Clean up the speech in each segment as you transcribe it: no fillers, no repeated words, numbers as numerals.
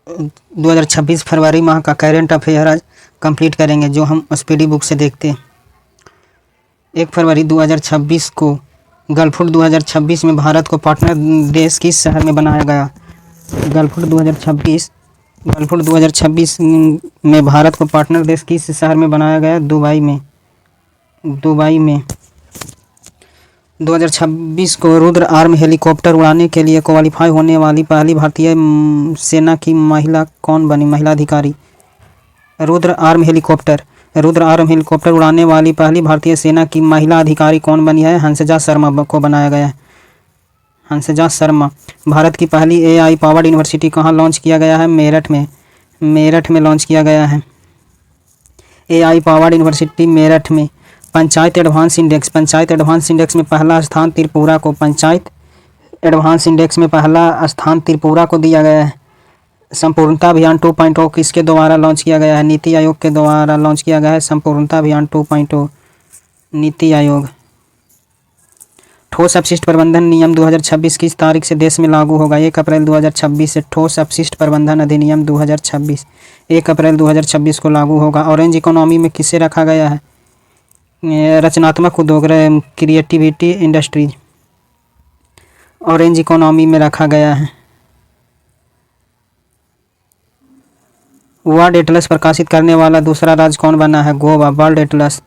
2026 फरवरी माह का current affair आज कंप्लीट करेंगे, जो हम स्पीडी बुक से देखते हैं। 1 फरवरी 2026 को गलफूड 2026 में भारत को पार्टनर देश किस शहर में बनाया गया? गलफूड 2026 में भारत को पार्टनर देश किस शहर में बनाया गया? दुबई में। 2026 को रुद्र आर्म हेलीकॉप्टर उड़ाने के लिए क्वालिफाई होने वाली पहली भारतीय सेना की महिला कौन बनी? महिला अधिकारी। रुद्र आर्म हेलीकॉप्टर उड़ाने वाली पहली भारतीय सेना की महिला अधिकारी कौन बनी है? हंसजा शर्मा को बनाया गया है। हंसजा शर्मा। भारत की पहली AI पावर्ड यूनिवर्सिटी कहाँ लॉन्च किया गया है? मेरठ में लॉन्च किया गया है। AI पावर्ड यूनिवर्सिटी मेरठ में। पंचायत एडवांस इंडेक्स में पहला स्थान त्रिपुरा को दिया गया है। संपूर्णता अभियान 2.0 किसके द्वारा लॉन्च किया गया है? नीति आयोग के द्वारा लॉन्च किया गया है संपूर्णता अभियान 2.0, नीति आयोग। ठोस अपशिष्ट प्रबंधन नियम 2026 किस तारीख से देश में लागू होगा? 1 अप्रैल 2026 से ठोस अपशिष्ट प्रबंधन अधिनियम 2026 1 अप्रैल 2026 को लागू होगा। ऑरेंज इकोनॉमी में किसे रखा गया है? रचनात्मक उद्योग, क्रिएटिविटी इंडस्ट्रीज ऑरेंज इकोनॉमी में रखा गया है। वर्ल्ड एटलस प्रकाशित करने वाला दूसरा राज्य कौन बना है? गोवा। World atlas.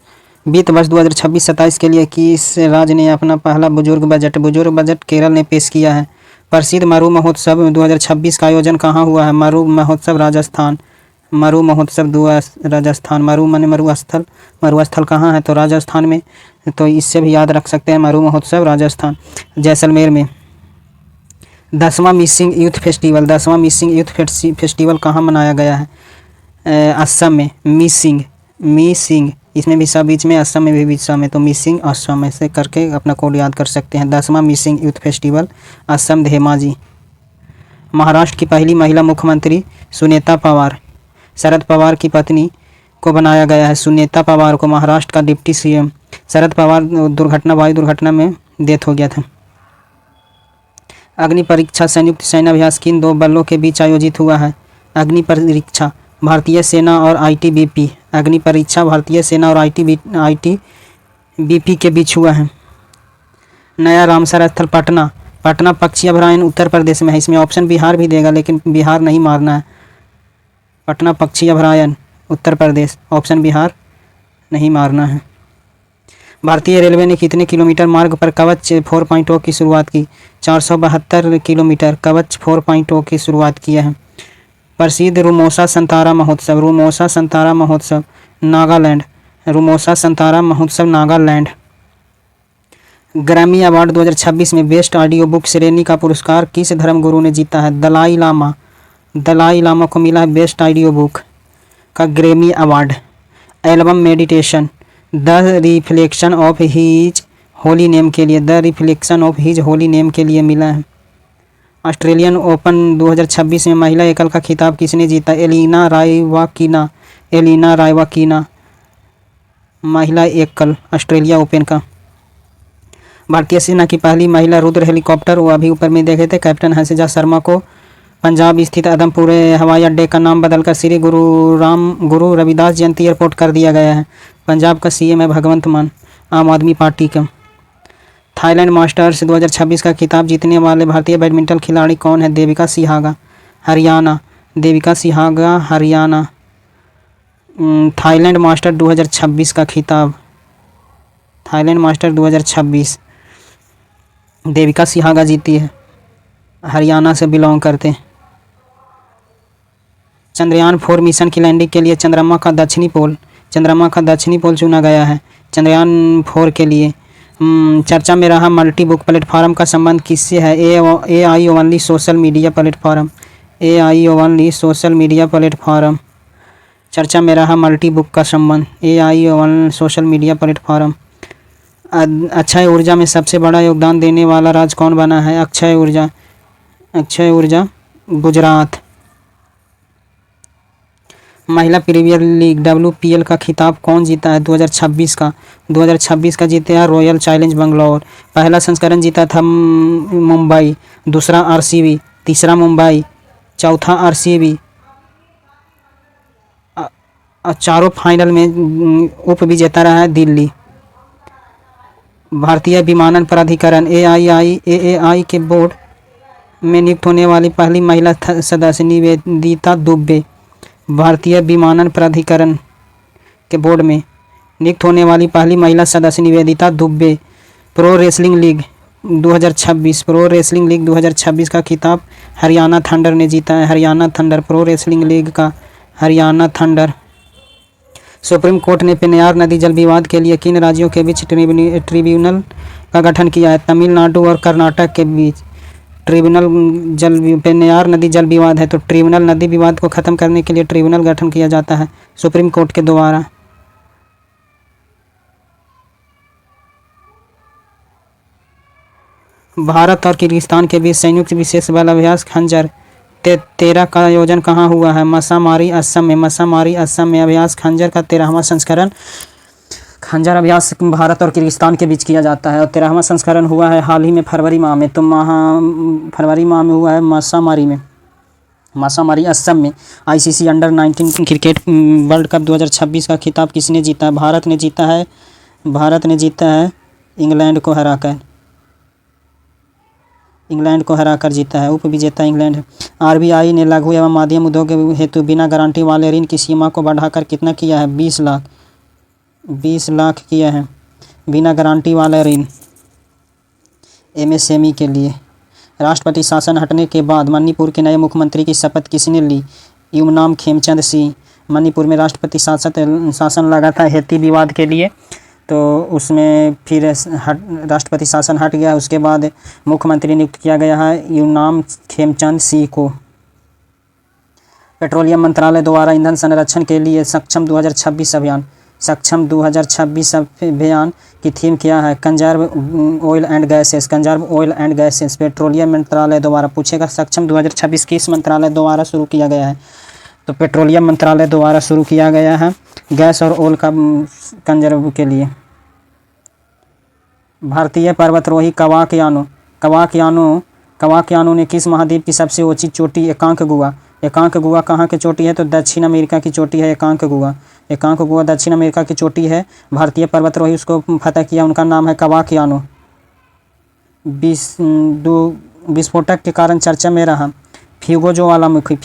वित्त वर्ष 2026-27 के लिए किस राज्य ने अपना पहला बुजुर्ग बजट केरल ने पेश किया है। प्रसिद्ध मरु महोत्सव 2026 का आयोजन कहाँ हुआ है? मरु महोत्सव राजस्थान। मरु माने मरुस्थल कहाँ है? तो राजस्थान में। तो इससे भी याद रख सकते हैं मरु महोत्सव राजस्थान। जैसलमेर में। 10वां मिसिंग यूथ फेस्टिवल कहाँ मनाया गया है? असम में। मिसिंग इसमें भी सब बीच में, असम में भी बीच में, तो मिसिंग असम ऐसे करके अपना कोड याद कर सकते हैं। 10वां missing youth festival Assam Dhemaji. Maharashtra की पहली महिला मुख्यमंत्री सुनेता पवार। शरद पवार की पत्नी को बनाया गया है। सुनेता पवार को महाराष्ट्र का डिप्टी CM। शरद पवार वायु दुर्घटना में डेथ हो गया था। अग्नि परीक्षा संयुक्त सैन्याभ्यास किन 2 बलों के बीच आयोजित हुआ है? अग्नि परीक्षा भारतीय सेना और ITBP। अग्नि परीक्षा भारतीय सेना और ITBP के बीच हुआ है। नया रामसर स्थल पटना पक्षी अभयारण्य उत्तर प्रदेश में है। इसमें ऑप्शन बिहार भी देगा, लेकिन बिहार नहीं मारना है। पटना पक्षी अभयारण्य उत्तर प्रदेश, ऑप्शन बिहार नहीं मारना है। भारतीय रेलवे ने कितने किलोमीटर मार्ग पर कवच 4.0 की शुरुआत की? 472 किलोमीटर कवच 4.0 की शुरुआत किया है। प्रसिद्ध रूमोसा संतारा महोत्सव नागालैंड। ग्रैमी अवार्ड 2026 में बेस्ट ऑडियो बुक श्रेणी का पुरस्कार किस धर्मगुरु ने जीता है? दलाई लामा को मिला है बेस्ट ऑडियो बुक का Grammy award. Album meditation the reflection of his holy name के लिए मिला है। ऑस्ट्रेलियन ओपन 2026 में महिला एकल का खिताब किसने जीता? एलिना रायवाकिना महिला एकल ऑस्ट्रेलिया ओपन का। भारतीय सेना की पहली महिला रुद्र हेलीकॉप्टर, वो अभी ऊपर में देखे थे, कैप्टन हंसजा शर्मा को पंजाब स्थित आदमपुर हवाई अड्डे का नाम बदलकर श्री गुरु रविदास जयंती एयरपोर्ट कर दिया गया है। पंजाब का CM है भगवंत मान, आम आदमी पार्टी का। थाईलैंड मास्टर्स 2026 का खिताब जीतने वाले भारतीय बैडमिंटन खिलाड़ी कौन है? देविका सिहागा हरियाणा। थाईलैंड मास्टर 2026 का खिताब, थाईलैंड मास्टर 2026 देविका सिहागा जीती है, हरियाणा से बिलोंग करते हैं। चंद्रयान 4 मिशन की लैंडिंग के लिए चंद्रमा का दक्षिणी पोल चुना गया है। चंद्रयान 4 के लिए चर्चा में रहा मल्टी बुक प्लेटफॉर्म का संबंध किससे है? AI only social media platform. चर्चा में रहा मल्टी बुक का संबंध AI only social media platform. Akshay ऊर्जा में सबसे बड़ा योगदान देने वाला राज्य कौन बना है? अक्षय ऊर्जा गुजरात। महिला प्रीमियर लीग WPL का खिताब कौन जीता है? 2026 का जीते हैं रॉयल चैलेंज बंगलौर। पहला संस्करण जीता था मुंबई, दूसरा RCB, तीसरा मुंबई, चौथा RCB, और चारों फाइनल में उप विजेता रहा है दिल्ली। भारतीय विमानन प्राधिकरण एआईआई के बोर्ड में नियुक्त होने वाली पहली महिला सदस्य निवेदिता दुबे। भारतीय विमानन प्राधिकरण के बोर्ड में नियुक्त होने वाली पहली महिला सदस्य Nivedita Dubey. Pro wrestling league 2026 pro wrestling league 2026 का खिताब हरियाणा थंडर ने जीता है। Haryana thunder pro wrestling league का हरियाणा थंडर। सुप्रीम कोर्ट ने पेन्नार नदी जल विवाद के लिए किन राज्यों के बीच ट्रिब्यूनल का गठन किया है? तमिलनाडु और कर्नाटक के बीच ट्रिब्यूनल पेन्नार नदी जल विवाद है तो ट्रिब्यूनल नदी विवाद को खत्म करने के लिए ट्रिब्यूनल गठन किया जाता है सुप्रीम कोर्ट के द्वारा। भारत और किर्गिस्तान के बीच संयुक्त विशेष बल अभ्यास खंजर 13 का आयोजन कहाँ हुआ है? मसामारी असम में। मसामारी असम में अभ्यास खंजर का 13वां संस्करण खंजर अभ्यास भारत और किर्गिस्तान के बीच किया जाता है और 13वां संस्करण हुआ है हाल ही में फरवरी माह में। तो फरवरी माह में हुआ है मसामारी में। मसामारी असम में। ICC under 19 cricket world cup 2026 का खिताब किसने जीता है? भारत ने जीता है। भारत ने जीता है इंग्लैंड को हराकर जीता है। उप विजेता इंग्लैंड है। आरबीआई ने लघु एवं मध्यम उद्योग हेतु बिना गारंटी वाले ऋण की सीमा को बढ़ाकर कितना किया है? 20 लाख किया है बिना गारंटी वाला ऋण एमएसएमई के लिए। राष्ट्रपति शासन हटने के बाद मणिपुर के नए मुख्यमंत्री की शपथ किसने ली? यूमनाम खेमचंद सिंह। मणिपुर में राष्ट्रपति शासन लगा था हेती विवाद के लिए, तो उसमें फिर राष्ट्रपति शासन हट गया। उसके बाद मुख्यमंत्री नियुक्त किया गया है यूमनाम खेमचंद सिंह को। पेट्रोलियम मंत्रालय द्वारा ईंधन संरक्षण के लिए सक्षम 2026 अभियान की थीम क्या है? Conserve oil and gases. Petroleum मंत्रालय द्वारा पूछेगा सक्षम 2026 किस मंत्रालय द्वारा शुरू किया गया है? तो पेट्रोलियम मंत्रालय द्वारा शुरू किया गया है गैस और ऑयल का कंजर्व के लिए। भारतीय पर्वतारोही कवाकयानो ने किस महाद्वीप की सबसे ऊंची चोटी एकांकगुआ कहाँ की चोटी है? तो दक्षिण अमेरिका की चोटी है एकांकगुआ दक्षिण अमेरिका की चोटी है। भारतीय पर्वतारोही उसको फतह किया, उनका नाम है कवाकयानो। विस्फोटक के कारण चर्चा में रहा फ्यूगो ज्वालामुखी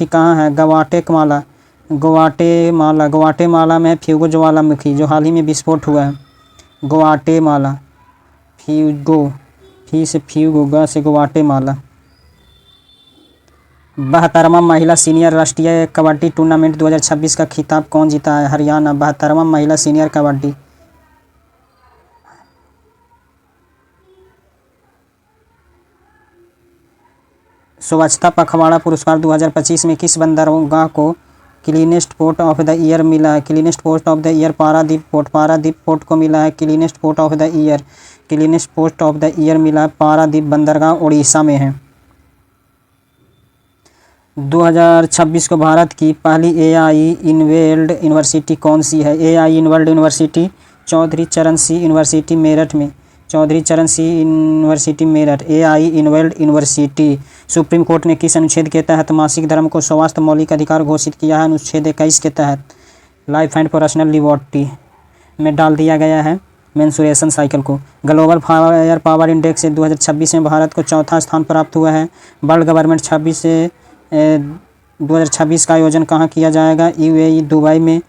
कहाँ है? ग्वाटेमाला में फ्यूगो ज्वालामुखी जो हाल ही में विस्फोट हुआ है। ग्वाटेमाला। ग्वाटेमाला। 72वां महिला सीनियर राष्ट्रीय कबड्डी टूर्नामेंट 2026 का खिताब कौन जीता है? हरियाणा। 72वां महिला सीनियर कबड्डी। स्वच्छता पखवाड़ा पुरस्कार 2025 में किस बंदरगाह को cleanest port of the year मिला है? Cleanest port of the year Paradip port को मिला है cleanest port of the year मिला है पारादीप बंदरगाह उड़ीसा में है। 2026 को भारत की पहली एआई इनवेल्ड यूनिवर्सिटी कौन सी है? AI enabled university Chaudhary Charan Singh university Meerut. AI enabled university. Supreme court ने किस अनुच्छेद के तहत मासिक धर्म को स्वास्थ्य मौलिक अधिकार घोषित किया है? अनुच्छेद 21 के तहत लाइफ एंड पर्सनल लिबर्टी में डाल दिया गया है मेंसुरेशन साइकिल को। ग्लोबल फायर पावर इंडेक्स से 2026 में भारत को चौथा स्थान प्राप्त हुआ है। वर्ल्ड गवर्नमेंट 2026 का आयोजन कहाँ किया जाएगा? यूएई दुबई में।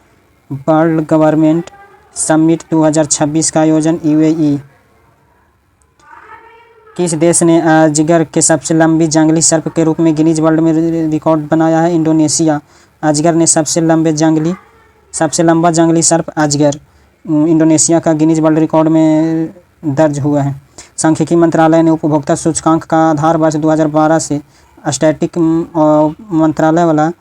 वर्ल्ड गवर्नमेंट समिट 2026 का आयोजन यूएई। किस देश ने अजगर के सबसे लंबी जंगली सर्प के रूप में गिनीज वर्ल्ड में रिकॉर्ड बनाया है? इंडोनेशिया। अजगर ने सबसे लंबा जंगली सर्प अजगर इंडोनेशिया का गिनीज वर्ल्ड रिकॉर्ड में दर्ज हुआ है। सांख्यिकी मंत्रालय ने उपभोक्ता सूचकांक का आधार वर्ष 2012 से स्टैटिक मंत्रालय वाला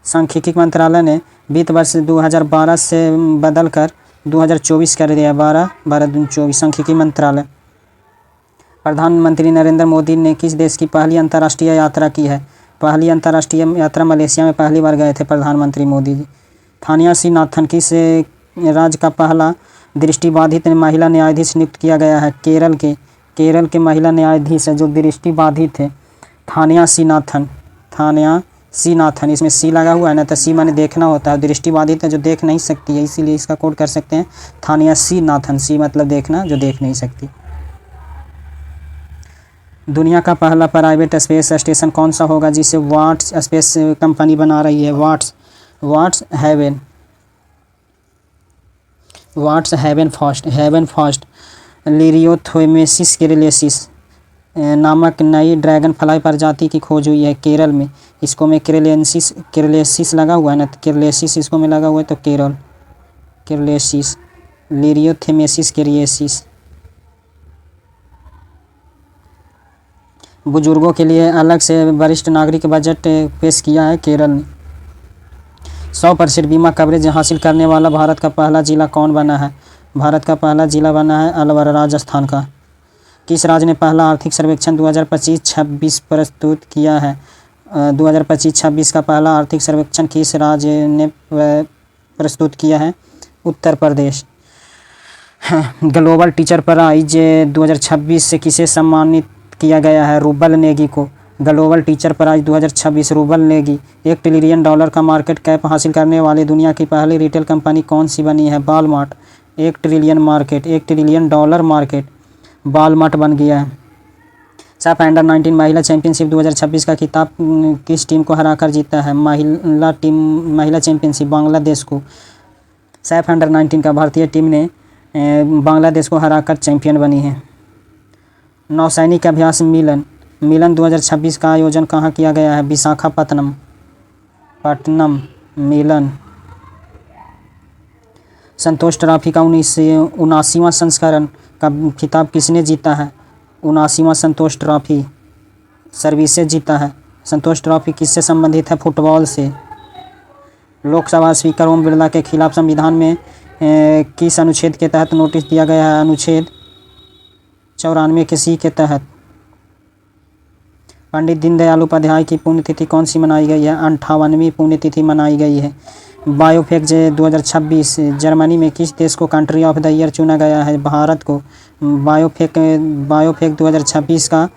सांख्यिकी मंत्रालय ने वित्त वर्ष 2012 से बदलकर 2024 कर दिया। 12/24 सांख्यिकी मंत्रालय। प्रधानमंत्री नरेंद्र मोदी ने किस देश की पहली अंतर्राष्ट्रीय यात्रा की है? पहली अंतर्राष्ट्रीय यात्रा मलेशिया में पहली बार गए थे प्रधानमंत्री मोदी जी। थानियासीनाथन किस राज्य का पहला दृष्टिबाधित महिला न्यायाधीश नियुक्त किया गया है? केरल के केरल के महिला न्यायाधीश है जो दृष्टिबाधित थे, थानिया सीनाथन। इसमें सी लगा हुआ है ना, तो सी माने देखना होता है, दृष्टिबाधित है जो देख नहीं सकती है, इसीलिए इसका कोड कर सकते हैं थानिया सीनाथन। सी मतलब देखना, जो देख नहीं सकती। दुनिया का पहला प्राइवेट स्पेस स्टेशन कौन सा होगा, जिसे वाट्स स्पेस कंपनी बना रही है? वाट्स हेवन फर्स्ट लिरियोथोमेसिस केरलेसिस नामक नई ड्रैगन फ्लाई प्रजाति की खोज हुई है केरल में। इसको में केरलेसिस लगा हुआ है ना, तो केरलेसिस इसको में लगा हुआ है, तो केरलेसिस लिरियोथेमेसिस केरिएसिस। बुजुर्गों के लिए अलग से वरिष्ठ नागरिक बजट पेश किया है केरल ने। 100% बीमा कवरेज हासिल करने वाला भारत का पहला जिला कौन बना है? भारत का पहला जिला बना है अलवर, राजस्थान का। किस राज्य ने पहला आर्थिक सर्वेक्षण 2025-26 प्रस्तुत किया है? 2025-26 का पहला आर्थिक सर्वेक्षण किस राज्य ने प्रस्तुत किया है? Uttar Pradesh. Global teacher prize 2026 से किसे सम्मानित किया गया है? रूबल नेगी को। Global teacher prize 2026 Rubal Negi. $1 trillion का मार्केट कैप हासिल करने वाली दुनिया की पहली रिटेल कंपनी कौन सी बनी है? वॉलमार्ट। $1 ट्रिलियन मार्केट वॉलमार्ट बन गया है। साफ अंडर 19 महिला चैंपियनशिप 2026 का खिताब किस टीम को हराकर जीता है? महिला चैंपियनशिप बांग्लादेश को। साफ अंडर 19 का भारतीय टीम ने बांग्लादेश को हराकर चैंपियन बनी है। नौसैनिक अभ्यास मिलन 2026 का आयोजन कहाँ किया गया है? विशाखापत्तनम मिलन। संतोष ट्रॉफी का 79वां संस्करण का खिताब किसने जीता है? 79वां संतोष ट्रॉफी सर्विसेज जीता है। संतोष ट्रॉफी किससे संबंधित है? फुटबॉल से। लोकसभा स्पीकर ओम बिरला के खिलाफ संविधान में किस अनुच्छेद के तहत नोटिस दिया गया है? अनुच्छेद 94 के सी के तहत। पंडित दीनदयाल उपाध्याय की पुण्यतिथि कौन सी मनाई गई है? 58वीं पुण्यतिथि मनाई गई है। बायोफेक 2026 जर्मनी में किस देश को कंट्री ऑफ द ईयर चुना गया है? भारत को। बायोफेक 2026 का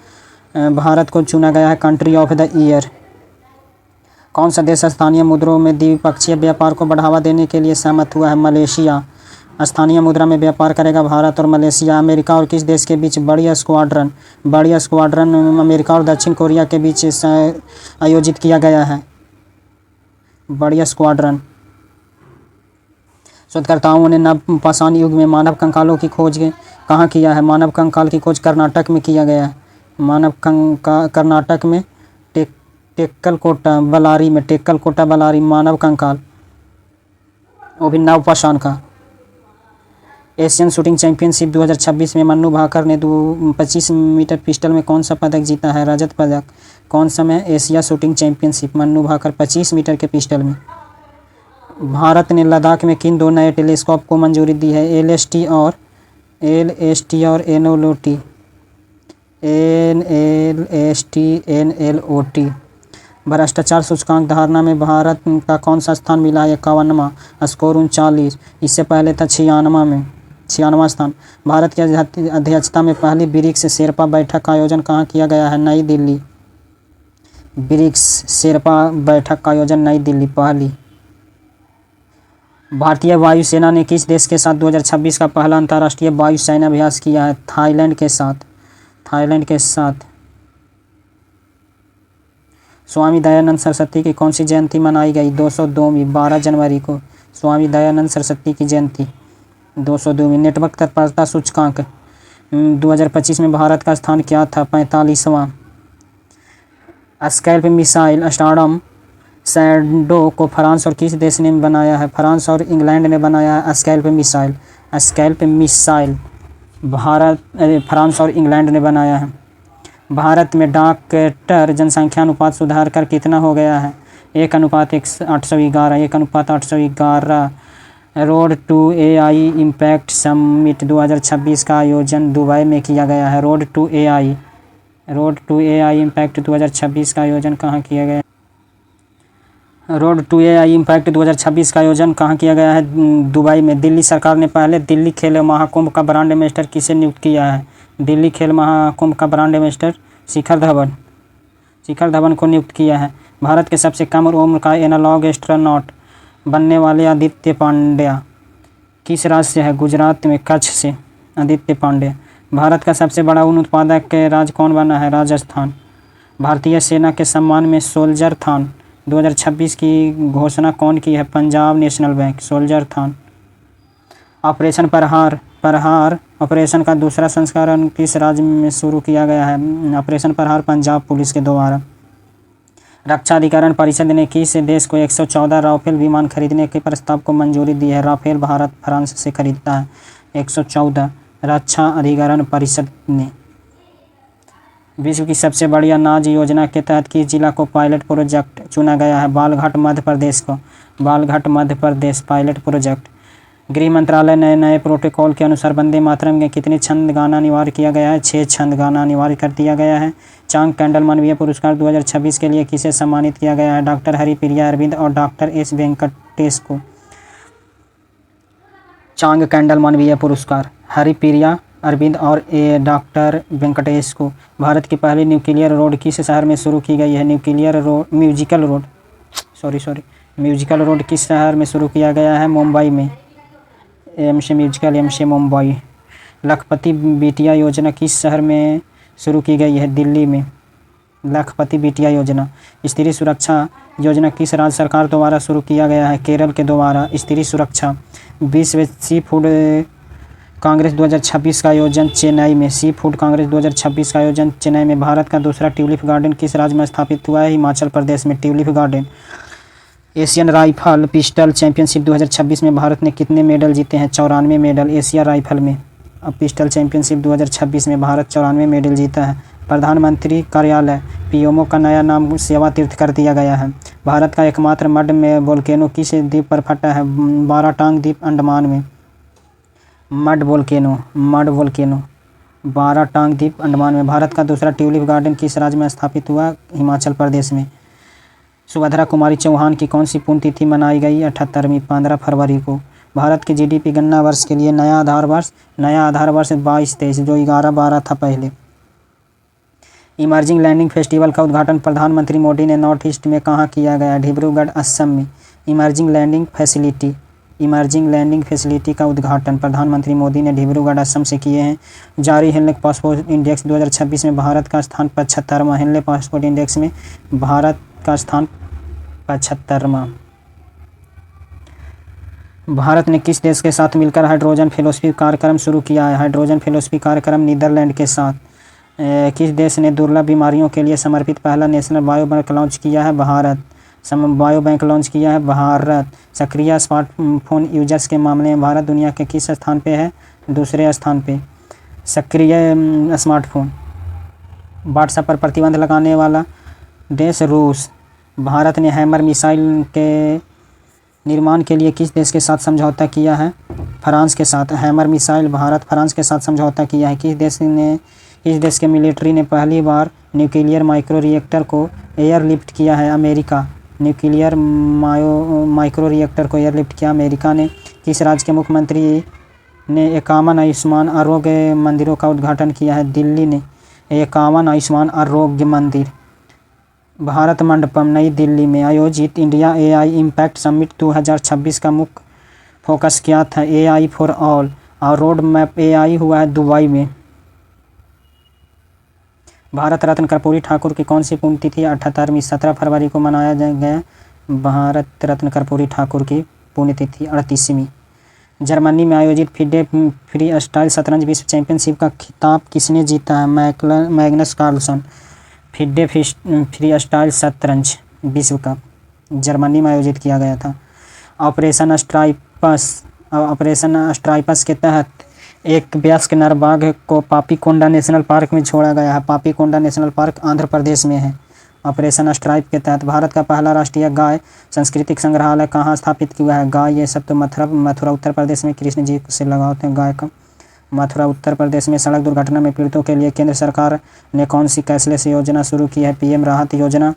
भारत को चुना गया है कंट्री ऑफ द ईयर। कौन सा देश स्थानीय मुद्राओं में द्विपक्षीय व्यापार को बढ़ावा देने के लिए सहमत हुआ है? मलेशिया। स्थानीय मुद्रा में व्यापार करेगा भारत और मलेशिया। अमेरिका और किस देश के बीच बड़ी स्क्वाड्रन अमेरिका और दक्षिण कोरिया के बीच आयोजित किया गया है? बड़ी स्क्वाड्रन। शोधकर्ताओं ने नवपाषाण युग में मानव कंकालों की खोज कहाँ किया है? मानव कंकाल की खोज कर्नाटक में किया गया है। कर्नाटक में टेक्कलकोटा बलारी मानव कंकाल, वो भी नवपाषाण का। एशियन शूटिंग चैंपियनशिप 2026 में मन्नू भाकर ने 25 मीटर पिस्टल में कौन सा पदक जीता है? रजत पदक। कौन सा में? Asia shooting championship Manu Bhaker 25 metre के पिस्टल में। भारत ने लद्दाख में किन 2 नए टेलीस्कोप को मंजूरी दी है? एलएसटी और एनएलओटी। भ्रष्टाचार सूचकांक धारणा में भारत का कौन सा स्थान मिला है? 51वां, स्कोर 39। इससे पहले था 96वां स्थान। भारत की अध्यक्षता में पहली ब्रिक्स शेरपा बैठक का आयोजन कहाँ किया गया है? नई दिल्ली। ब्रिक्स शेरपा बैठक का आयोजन नई दिल्ली पहली। भारतीय वायुसेना ने किस देश के साथ 2026 का पहला अंतर्राष्ट्रीय वायुसेना अभ्यास किया है? थाईलैंड के साथ। स्वामी दयानंद सरस्वती की कौन सी जयंती मनाई गई? 202वीं 12 जनवरी को स्वामी दयानंद सरस्वती की जयंती 202वीं। नेटवर्क तत्परता सूचकांक 2025 में भारत का स्थान क्या था? 45वां। स्कैल्प मिसाइल स्टारडम सैंडो को फ्रांस और किस देश ने बनाया है? फ्रांस और इंग्लैंड ने बनाया है स्कैल्प मिसाइल। फ्रांस और इंग्लैंड ने बनाया है। भारत में डॉक्टर जनसंख्या अनुपात सुधार कर कितना हो गया है? 1:811। Road to AI impact summit 2026 का आयोजन दुबई में किया गया है। रोड टू एआई इम्पैक्ट 2026 का आयोजन कहाँ किया गया? रोड टू एआई इम्पैक्ट 2026 का आयोजन कहाँ किया गया है? दुबई में। दिल्ली सरकार ने पहले दिल्ली खेल महाकुंभ का ब्रांड एम्बेसडर किसे नियुक्त किया है? दिल्ली खेल महाकुंभ का ब्रांड एम्बेसडर शिखर धवन को नियुक्त किया है। भारत के सबसे कम उम्र का एनालॉग एस्ट्रोनॉट बनने वाले आदित्य पांड्या किस राज्य से है? गुजरात में कच्छ से आदित्य पांड्या। भारत का सबसे बड़ा ऊन उत्पादक राज्य कौन बना है? राजस्थान। भारतीय सेना के सम्मान में सोल्जर थान 2026 की घोषणा कौन की है? Punjab national bank. सोल्जर थान। ऑपरेशन प्रहार ऑपरेशन का दूसरा संस्करण किस राज्य में शुरू किया गया है? ऑपरेशन प्रहार पंजाब पुलिस के द्वारा। रक्षा अधिकरण परिषद ने किस देश को 114 राफेल विमान खरीदने के प्रस्ताव को मंजूरी दी है? राफेल भारत फ्रांस से खरीदता है 114 रक्षा अधिकरण परिषद ने। विश्व की सबसे बड़ी अनाज योजना के तहत किस जिला को पायलट प्रोजेक्ट चुना गया है? बालघाट मध्य प्रदेश को। Balaghat Madhya Pradesh pilot project. गृह मंत्रालय नए प्रोटोकॉल के अनुसार वंदे मातरम में कितने छंद गाना अनिवार्य किया गया है? 6 छंद गाना अनिवार्य कर दिया गया है। चांग कैंडल मानवीय पुरस्कार 2026 के लिए किसे सम्मानित किया गया है? डॉक्टर हरिप्रिया अरविंद और डॉक्टर एस वेंकटेश को। चांग कैंडल मानवीय पुरस्कार हरिप्रिया अरविंद और डॉक्टर वेंकटेश को। भारत की पहली न्यूक्लियर रोड किस शहर में शुरू की गई है? म्यूजिकल रोड किस शहर में शुरू किया गया है? मुंबई में। एम से मुंबई। लखपति बिटिया योजना किस शहर में शुरू की गई है? दिल्ली में। लखपति बिटिया योजना। स्त्री सुरक्षा योजना किस राज्य सरकार द्वारा शुरू किया गया है? केरल के द्वारा। स्त्री सुरक्षा। विश्व सी फूड कांग्रेस 2026 का आयोजन चेन्नई में। सी फूड कांग्रेस 2026 का आयोजन चेन्नई में। भारत का दूसरा ट्यूलिप गार्डन किस राज्य में स्थापित हुआ है? हिमाचल प्रदेश में tulip garden. Asian rifle pistol championship 2026 में भारत ने कितने मेडल जीते हैं? 94 मेडल एशिया राइफल में। अब पिस्टल चैंपियनशिप 2026 में भारत 94 मेडल जीता है। प्रधानमंत्री कार्यालय पीएमओ का नया नाम सेवा तीर्थ कर दिया गया है। भारत का एकमात्र मड में वोल्केनो किस द्वीप पर फटा है? बाराटांग द्वीप अंडमान में। मड वोल्केनो बाराटांग द्वीप अंडमान में। भारत का दूसरा ट्यूलिप गार्डन किस राज्य में स्थापित हुआ? हिमाचल प्रदेश में। सुभद्रा कुमारी चौहान की कौन सी पुण्यतिथि मनाई गई? 78वीं 15 फरवरी को। भारत के जीडीपी गणना वर्ष के लिए नया आधार वर्ष 22-23 जो 11-12 था पहले। इमर्जिंग लैंडिंग फेस्टिवल का उद्घाटन प्रधानमंत्री मोदी ने नॉर्थ ईस्ट में कहाँ किया गया? डिब्रूगढ़ असम में। इमर्जिंग लैंडिंग फैसिलिटी का उद्घाटन प्रधानमंत्री मोदी ने डिब्रूगढ़ असम से किए हैं। जारी हेनले पासपोर्ट इंडेक्स 2026 में भारत का स्थान 75वां। हेनले पासपोर्ट इंडेक्स में भारत का स्थान 75वां। भारत ने किस देश के साथ मिलकर हाइड्रोजन फेलोशिप कार्यक्रम शुरू किया है? हाइड्रोजन फेलोशिप कार्यक्रम नीदरलैंड के साथ। किस देश ने दुर्लभ बीमारियों के लिए समर्पित पहला नेशनल बायो बैंक लॉन्च किया है? भारत। भारत। सक्रिय स्मार्टफोन यूजर्स के मामले में भारत दुनिया के किस स्थान पे है? दूसरे स्थान पे। सक्रिय स्मार्टफोन। व्हाट्सएप पर प्रतिबंध लगाने वाला देश रूस। भारत ने हैमर मिसाइल के निर्माण के लिए किस देश के साथ समझौता किया है? फ्रांस के साथ। हैमर मिसाइल भारत फ्रांस के साथ समझौता किया है। किस देश के मिलिट्री ने पहली बार न्यूक्लियर माइक्रो रिएक्टर को एयरलिफ्ट किया है? अमेरिका। न्यूक्लियर माइक्रो रिएक्टर को एयरलिफ्ट किया अमेरिका ने। किस राज्य के मुख्यमंत्री ने 51 आयुष्मान आरोग्य मंदिरों का उद्घाटन किया है? दिल्ली ने 51 आयुष्मान आरोग्य मंदिर। भारत मंडपम नई दिल्ली में आयोजित इंडिया एआई इम्पैक्ट समिट 2026 का मुख्य फोकस क्या था? AI for all. और रोड मैप एआई हुआ है दुबई में। भारत रत्न कर्पूरी ठाकुर की कौन सी पुण्यतिथि 78वीं 17 फरवरी को मनाया गया? भारत रत्न कर्पूरी ठाकुर की पुण्यतिथि 38वीं। जर्मनी में आयोजित फिडे फ्री स्टाइल शतरंज विश्व चैंपियनशिप का खिताब किसने जीता है? Magnus Carlsen. FIDE freestyle शतरंज विश्व कप जर्मनी में आयोजित किया गया था। ऑपरेशन स्ट्राइपस के तहत एक वयस्क नर बाघ को पापीकोंडा नेशनल पार्क में छोड़ा गया है। पापीकोंडा नेशनल पार्क आंध्र प्रदेश में है। ऑपरेशन स्ट्राइप के तहत भारत का पहला राष्ट्रीय गाय सांस्कृतिक संग्रहालय कहाँ स्थापित हुआ है? गाय ये सब तो मथुरा उत्तर प्रदेश में कृष्ण जी से लगाते हैं गाय का। मथुरा उत्तर प्रदेश में। सड़क दुर्घटना में पीड़ितों के लिए केंद्र सरकार ने कौन सी कैशलेस योजना शुरू की है? पीएम राहत योजना।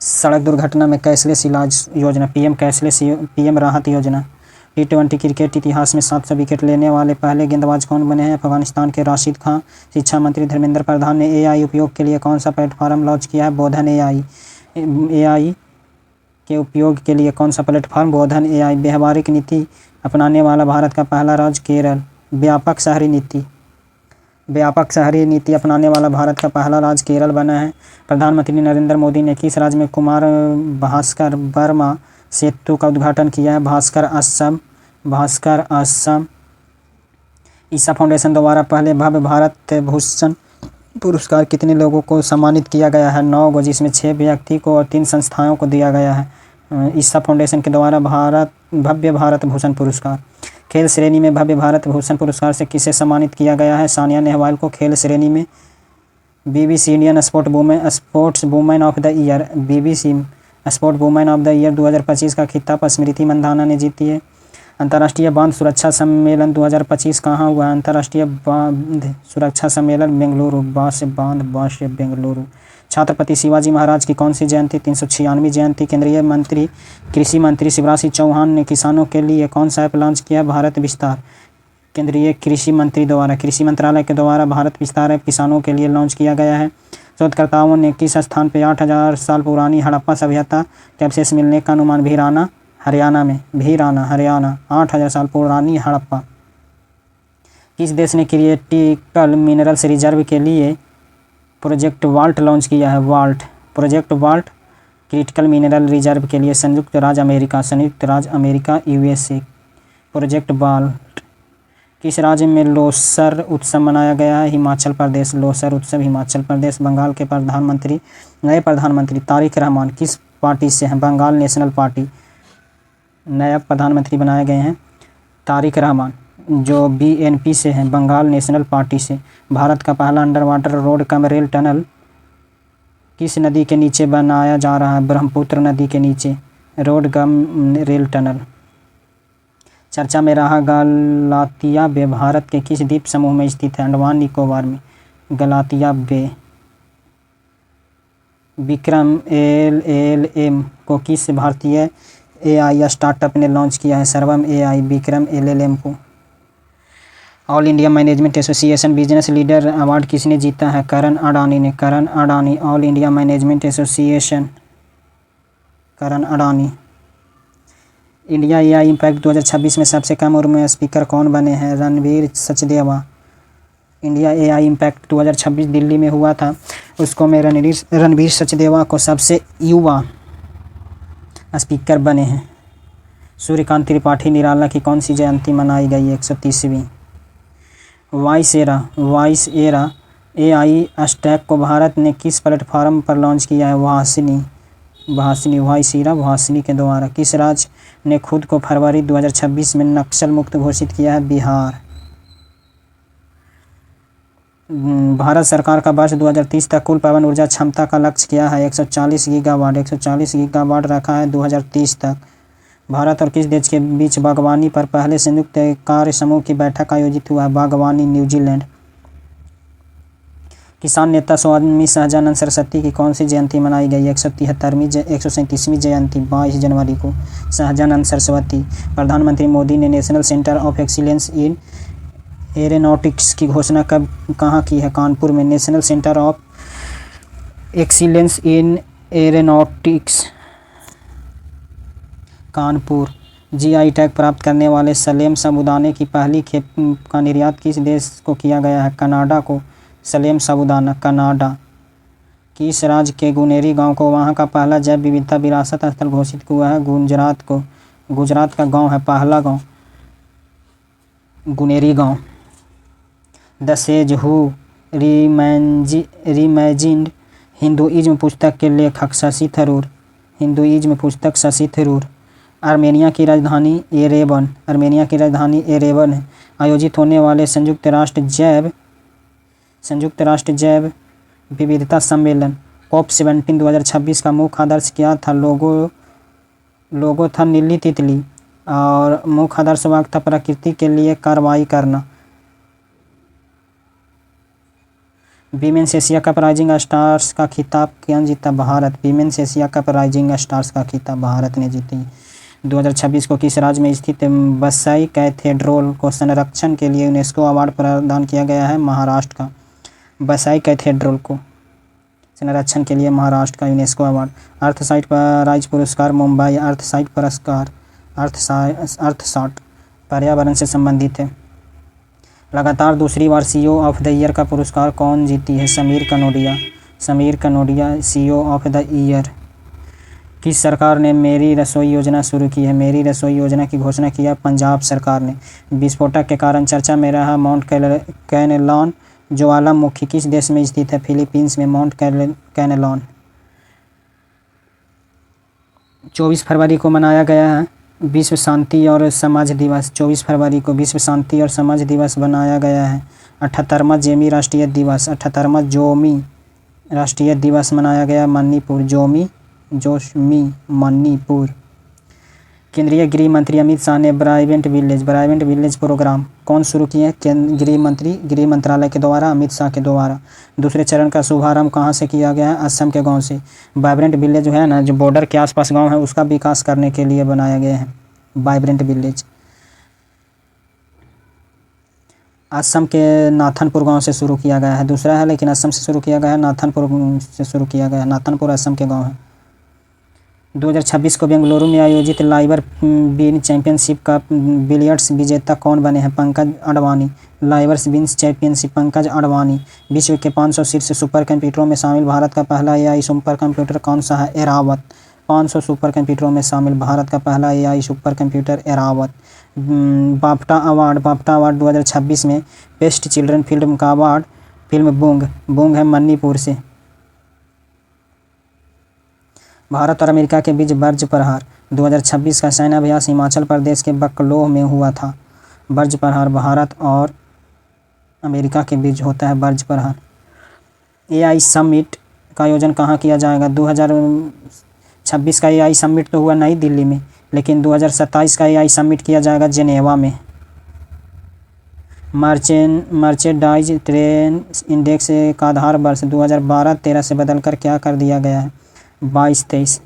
सड़क दुर्घटना में कैशलेस इलाज योजना पीएम राहत योजना। T20 क्रिकेट इतिहास में 700 विकेट लेने वाले पहले गेंदबाज कौन बने हैं? अफगानिस्तान के राशिद खान। शिक्षा मंत्री धर्मेंद्र प्रधान ने AI उपयोग के लिए कौन सा प्लेटफॉर्म लॉन्च किया है? बोधन AI के उपयोग के लिए कौन सा प्लेटफॉर्म? बोधन AI। व्यवहारिक नीति अपनाने वाला भारत का पहला राज्य केरल। व्यापक शहरी नीति अपनाने वाला भारत का पहला राज्य केरल बना है। प्रधानमंत्री नरेंद्र मोदी ने किस राज्य में कुमार भास्कर वर्मा सेतु का उद्घाटन किया है? भास्कर असम। ईसा फाउंडेशन द्वारा पहले भव्य भारत भूषण पुरस्कार कितने लोगों को सम्मानित किया गया है? 9 को, जिसमें 6 व्यक्ति को और 3 संस्थाओं को दिया गया है। ईसा फाउंडेशन के द्वारा भव्य भारत भूषण पुरस्कार। खेल श्रेणी में भव्य भारत भूषण पुरस्कार से किसे सम्मानित किया गया है? सानिया नेहवाल को। खेल श्रेणी में BBC Indian sports women of the year BBC sport women of the year 2025 का खिताब स्मृति मंधाना ने जीती है। अंतर्राष्ट्रीय बांध सुरक्षा सम्मेलन 2025 कहाँ हुआ? अंतर्राष्ट्रीय बांध सुरक्षा सम्मेलन बेंगलुरु। बेंगलुरु। छत्रपति शिवाजी महाराज की कौन सी जयंती? 396वीं जयंती। केंद्रीय मंत्री कृषि मंत्री शिवराज सिंह चौहान ने किसानों के लिए कौन सा ऐप लॉन्च किया? भारत विस्तार। केंद्रीय कृषि मंत्रालय के द्वारा भारत विस्तार ऐप किसानों के लिए लॉन्च किया गया है। शोधकर्ताओं ने किस स्थान पर 8000 साल पुरानी हड़प्पा सभ्यता के अवशेष मिलने का अनुमान? हरियाणा। 8000 साल पुरानी हड़प्पा। किस देश ने क्रिटिकल मिनरल्स रिजर्व के लिए प्रोजेक्ट वाल्ट लॉन्च किया है? Project vault critical mineral reserve के लिए संयुक्त राज्य अमेरिका USA। Project volt. किस राज्य में लोसर उत्सव मनाया गया है? हिमाचल प्रदेश। लोसर उत्सव हिमाचल प्रदेश। बंगाल के नए प्रधानमंत्री तारिक रहमान किस पार्टी से हैं? Bengal national party. नया प्रधानमंत्री बनाए गए हैं तारिक रहमान, जो BNP से हैं, बंगाल नेशनल पार्टी से। भारत का पहला under water road cum rail tunnel किस नदी के नीचे बनाया जा रहा है? ब्रह्मपुत्र नदी के नीचे रोड कम रेल टनल। चर्चा में रहा गलातिया बे भारत के किस द्वीप समूह में स्थित है? अंडमान निकोबार में गलातिया बे। विक्रम LLM को किस भारतीय AI स्टार्टअप ने लॉन्च किया है? सर्वम AI। विक्रम LLM को। All India management association business leader award किसने जीता है? करण अडानी ने। ऑल इंडिया मैनेजमेंट एसोसिएशन करण अडानी। इंडिया AI इम्पैक्ट 2026 में सबसे कम उम्र में स्पीकर कौन बने हैं? Ranveer Sachdeva. India AI impact 2026 Delhi में हुआ था, उसको में रणवीर सचदेवा को सबसे युवा स्पीकर बने हैं। सूर्यकांत त्रिपाठी निराला की कौन सी जयंती मनाई गई? 130वीं। वॉइस एरा AI स्टैक को भारत ने किस प्लेटफॉर्म पर लॉन्च किया है? भाषिनी के द्वारा। किस राज्य ने खुद को फरवरी 2026 में नक्सल मुक्त घोषित किया है? बिहार। भारत सरकार का वर्ष 2030 तक कुल पवन ऊर्जा क्षमता का लक्ष्य क्या है? 140 गीगावाट रखा है 2030 तक। भारत और किस देश के बीच बागवानी पर पहले संयुक्त कार्य समूह की बैठक आयोजित हुआ है? बागवानी, न्यूजीलैंड। किसान नेता स्वामी सहजानंद सरस्वती की कौन सी जयंती मनाई गई? 137वीं जयंती 22 जनवरी को। सहजानंद सरस्वती। प्रधानमंत्री मोदी ने national centre of excellence in aeronautics की घोषणा कहाँ की है? कानपुर में। National centre of excellence in aeronautics Kanpur. GI tag प्राप्त करने वाले सलेम साबूदाने की पहली खेप का निर्यात किस देश को किया गया है? कनाडा को। सलेम साबूदाना कनाडा। किस राज्य के गुनेरी गांव को वहां का पहला जैव विविधता विरासत स्थल घोषित हुआ है? गुजरात का गांव है पहला गांव गुनेरी गांव। The sage who reimagined Hinduism पुस्तक के लेखक शशि थरूर। आर्मेनिया की राजधानी एरेवन है। आयोजित होने वाले संयुक्त राष्ट्र जैव विविधता सम्मेलन COP17 2026 का मुख्य आदर्श क्या था? लोगो था नीली तितली और मुख्य आदर्श वाक्य था प्रकृति के लिए कार्रवाई करना। Women's Asia cup rising stars का खिताब कौन जीता? Bharat. Women's Asia cup rising stars का खिताब भारत ने जीती। 2026 को किस राज्य में स्थित बसाई कैथेड्रल को संरक्षण के लिए यूनेस्को अवार्ड प्रदान किया गया है? महाराष्ट्र का। बसाई कैथेड्रल को संरक्षण के लिए महाराष्ट्र का यूनेस्को अवार्ड। अर्थसाइट प्राइज पुरस्कार मुंबई अर्थसाइट पुरस्कार अर्थसाट पर्यावरण से संबंधित है। लगातार दूसरी बार सीईओ ऑफ द ईयर का पुरस्कार कौन जीती है? Sameer Kanodia. Sameer Kanodia CEO of the year. किस सरकार ने मेरी रसोई योजना शुरू की है? मेरी रसोई योजना की घोषणा की है पंजाब सरकार ने। विस्फोटक के कारण चर्चा में रहा माउंट कैनेलॉन ज्वालामुखी किस देश में स्थित है? फिलीपींस में माउंट कैनेलॉन। 24 फरवरी को मनाया गया है विश्व शांति और समाज दिवस। 24 फरवरी को विश्व शांति और समाज दिवस बनाया गया है। 78वां जेमी राष्ट्रीय दिवस। 78वां जोमी राष्ट्रीय दिवस मनाया गया मणिपुर। जोशमी मणिपुर। केंद्रीय गृह मंत्री अमित शाह ने ब्राइवेंट विलेज प्रोग्राम कौन शुरू किए हैं? गृह मंत्रालय के द्वारा अमित शाह के द्वारा। दूसरे चरण का शुभारंभ कहाँ से किया गया है? असम के गांव से। वाइब्रेंट विलेज जो है ना, जो बॉर्डर के आसपास गांव है, उसका विकास करने के लिए बनाया गया है वाइब्रेंट विलेज। असम के नाथनपुर गांव से शुरू किया गया है। दूसरा है लेकिन असम से शुरू किया गया है, नाथनपुर से शुरू किया गया है। नाथनपुर असम के गांव है। 2026 को बेंगलुरु में आयोजित लाइवर बीन चैंपियनशिप का बिलियर्ड्स विजेता कौन बने हैं? पंकज अडवाणी। लाइवर्स बीन्स चैंपियनशिप पंकज अडवाणी। विश्व के 500 शीर्ष सुपर कंप्यूटरों में शामिल भारत का पहला एआई सुपर कंप्यूटर कौन सा है? एरावत। 500 सुपर कंप्यूटरों में शामिल भारत का पहला AI super computer Airavat. BAFTA award 2026 में बेस्ट चिल्ड्रन फिल्म का अवार्ड फिल्म बूंग है मणिपुर से। भारत और अमेरिका के बीच बर्ज प्रहार 2026 का सैन्य अभ्यास हिमाचल प्रदेश के बकलोह में हुआ था। बर्ज प्रहार भारत और अमेरिका के बीच होता है बर्ज प्रहार। एआई समिट का आयोजन कहाँ किया जाएगा? 2026 का एआई समिट तो हुआ नई दिल्ली में, लेकिन 2027 का एआई समिट किया जाएगा जेनेवा में। मर्चेंडाइज ट्रेड इंडेक्स का आधार वर्ष 2012-13 से बदलकर क्या कर दिया गया है? 22-23।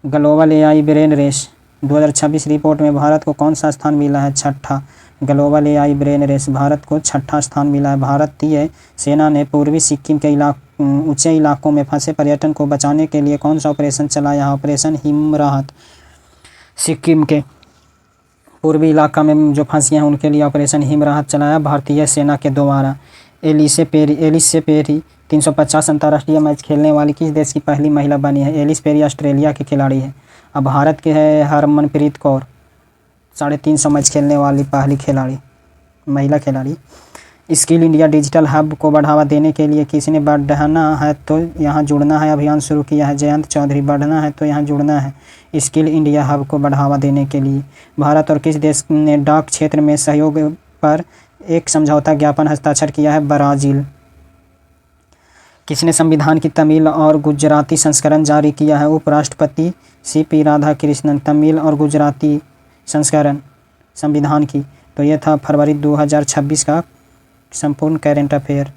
Global AI brain race 2026 report में भारत को कौन सा स्थान मिला है? 6ठा। Global AI brain race Bharat को 6ठा स्थान मिला है। भारतीय सेना ने पूर्वी सिक्किम के ऊंचे इलाकों में फंसे पर्यटन को बचाने के लिए कौन सा ऑपरेशन चलाया? ऑपरेशन हिमराहत। सिक्किम के पूर्वी इलाका में जो फंसियाँ हैं उनके लिए ऑपरेशन हिमराहत चलाया भारतीय सेना के द्वारा। एलिसे पेरी 350 अंतर्राष्ट्रीय मैच खेलने वाली किस देश की पहली महिला बनी है? एलिस पेरी ऑस्ट्रेलिया की खिलाड़ी है। अब भारत के है हरमनप्रीत कौर 350 मैच खेलने वाली पहली महिला खिलाड़ी। स्किल इंडिया डिजिटल हब को बढ़ावा देने के लिए किसने बढ़ना है तो यहाँ जुड़ना है अभियान शुरू किया है? जयंत चौधरी। बढ़ना है तो यहाँ जुड़ना है। स्किल इंडिया हब को बढ़ावा देने के लिए भारत और किस देश ने डाक क्षेत्र में सहयोग पर एक समझौता ज्ञापन हस्ताक्षर किया है? ब्राज़ील। किसने संविधान की तमिल और गुजराती संस्करण जारी किया है? उपराष्ट्रपति सीपी राधाकृष्णन। तमिल और गुजराती संस्करण संविधान की। तो यह था फरवरी 2026 का संपूर्ण करेंट अफेयर।